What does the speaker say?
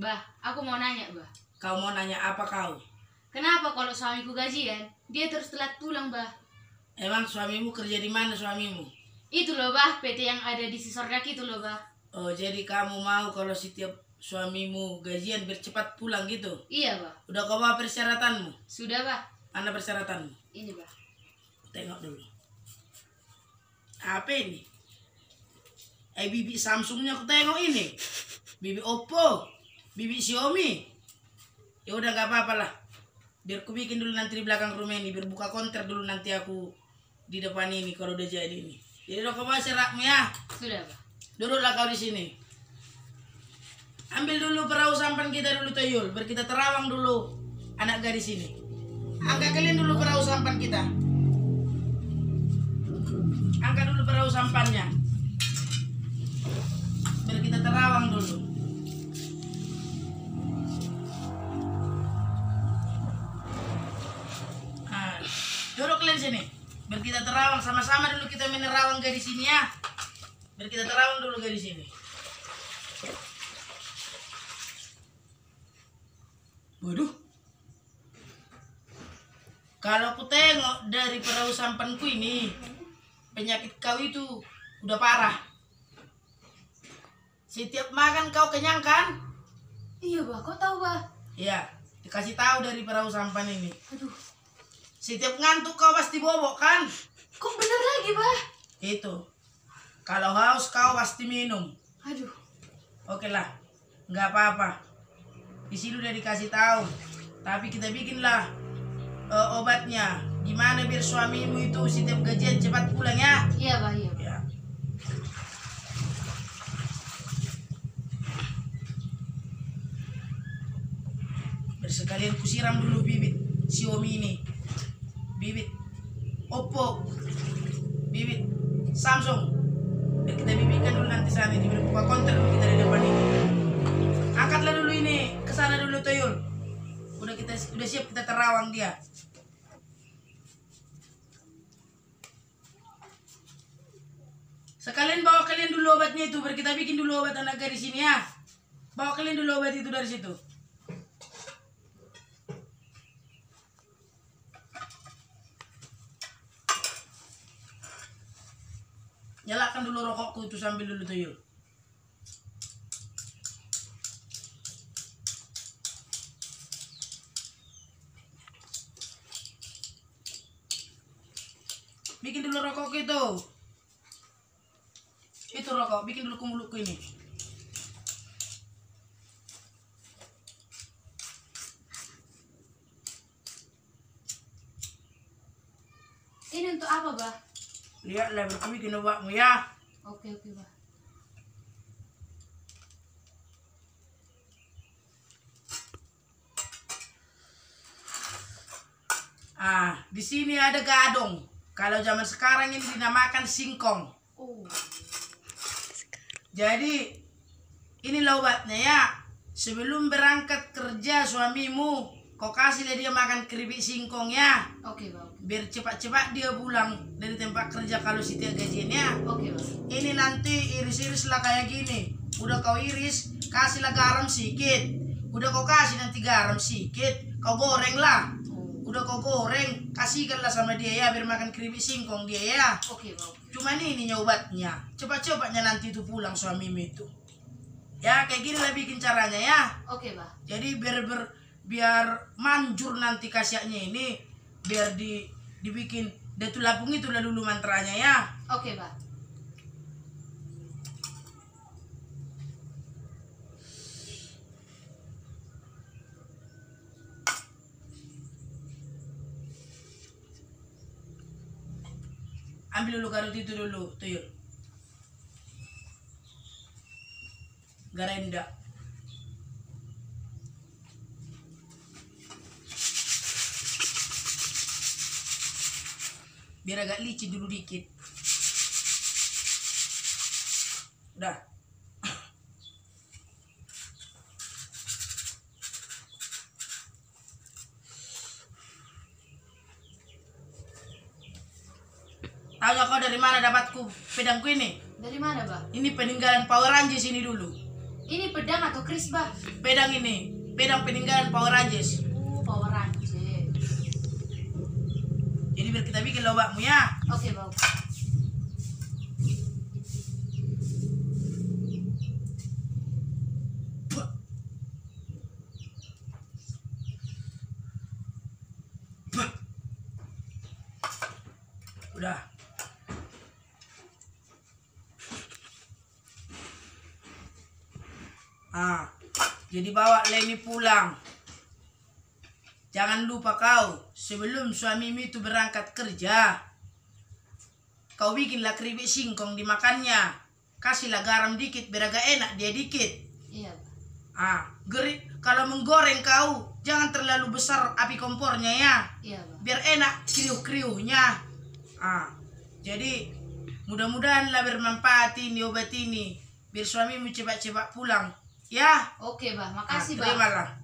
Bah, aku mau nanya, Bah. Kau mau nanya apa kau? Kenapa kalau suamiku gajian, dia terus telat pulang, Bah? Emang suamimu kerja di mana suamimu? Itu loh, Bah, PT yang ada di Sisordak itu loh, Bah. Oh, jadi kamu mau kalau setiap suamimu gajian biar cepat pulang gitu? Iya, Bah. Udah kau bawa persyaratanmu? Sudah, Bah. Mana persyaratanmu? Ini, Bah. Tengok dulu. Apa ini? Bibi Samsungnya aku tengok ini. Bibi Oppo, bibi Xiaomi. Ya udah gak apa-apa lah. Biar aku bikin dulu nanti di belakang rumah ini. Biar buka konter dulu nanti aku di depan ini kalau udah jadi ini. Jadi udah kau bawa serakmu ya. Sudah, Bah. Duduklah kau di sini. Ambil dulu perahu sampan kita dulu Toyol. Biar kita terawang dulu anak gadis ini. Angkat kalian dulu perahu sampan kita. Angkat dulu perahu sampannya. Biar kita terawang dulu. Nah, duduk kalian sini. Biar kita terawang sama-sama dulu kita menerawang gadis ini ya. Biar kita terawang dulu gadis ini. Waduh. Kalau aku tengok dari perahu sampanku ini, penyakit kau itu udah parah. Setiap makan kau kenyang kan? Iya, Bah. Kau tahu, Bah? Iya, dikasih tahu dari perahu sampan ini. Aduh. Setiap ngantuk kau pasti bobok kan? Kok bener lagi, Bah? Itu. Kalau haus kau pasti minum. Aduh. Oke lah, nggak apa-apa. Di sini udah dikasih tahu. Tapi kita bikinlah obatnya. Gimana biar suamimu itu setiap gajian cepat pulang ya? Iya, Bah. Iya, Bah. Ya. Biar sekalian kusiram dulu bibit Xiaomi ini. Bibit Oppo. Bibit Samsung. Biar kita bibitkan dulu nanti sana di buka konter dulu kita di depan ini. Angkatlah dulu ini ke sana dulu Toyol. Udah siap kita terawang dia. Sekalian bawa kalian dulu obatnya itu biar kita bikin dulu obat anak gadis sini ya. Bawa kalian dulu obat itu dari situ. Nyalakan dulu rokokku itu sambil dulu Toyol. Bikin dulu rokok itu. Itu rokok, bikin dulu ke mulutku ini. Ini untuk apa, Bah? Lihatlah biar bikin obatmu ya. Oke, Bah. Di sini ada gadong. Kalau zaman sekarang ini dinamakan singkong. Oh. Jadi inilah obatnya ya. Sebelum berangkat kerja suamimu, kau kasihlah dia makan keripik singkong ya. Oke, Bah. Biar cepat-cepat dia pulang dari tempat kerja kalau setiap gajian ya. Oke, Bah. Ini nanti iris-irislah kayak gini. Udah kau iris, kasihlah garam sedikit. Udah kau kasih nanti garam sedikit, kau goreng lah. Udah kau goreng, kasihkanlah sama dia ya biar makan keripik singkong dia ya. Oke, Bah. Cuman ini obatnya. Cepat-cepatnya nanti itu pulang suamimu itu. Ya kayak gini lah bikin caranya ya. Oke, Bah. Jadi biar manjur nanti kasiaknya ini, biar dibikin Datu Lapung itu lah dulu mantranya ya. Oke, Bah. Ambil dulu karut itu dulu, Tuyul. Garenda. Biar agak licin dulu dikit. Udah. Tahu kau dari mana dapatku pedangku ini? Dari mana, Bah? Ini peninggalan Power Rangers ini dulu. Ini pedang atau kris, Bah? Pedang ini, pedang peninggalan Power Rangers. Power Rangers. Jadi biar kita bikin lobakmu ya. Oke, Bang. Udah. Jadi bawa Leni pulang. Jangan lupa kau, sebelum suamimu itu berangkat kerja, kau bikinlah keripik singkong dimakannya. Kasihlah garam dikit biar agak enak dia dikit. Iya, Gerik. Kalau menggoreng kau, jangan terlalu besar api kompornya ya. Iya, Bang. Biar enak kriuh-kriuhnya. Jadi mudah-mudahan bermanfaat ini obat ini. Biar suamimu cepat-cepat pulang. Ya. Oke, Bah. Makasih, Bah. Terimalah.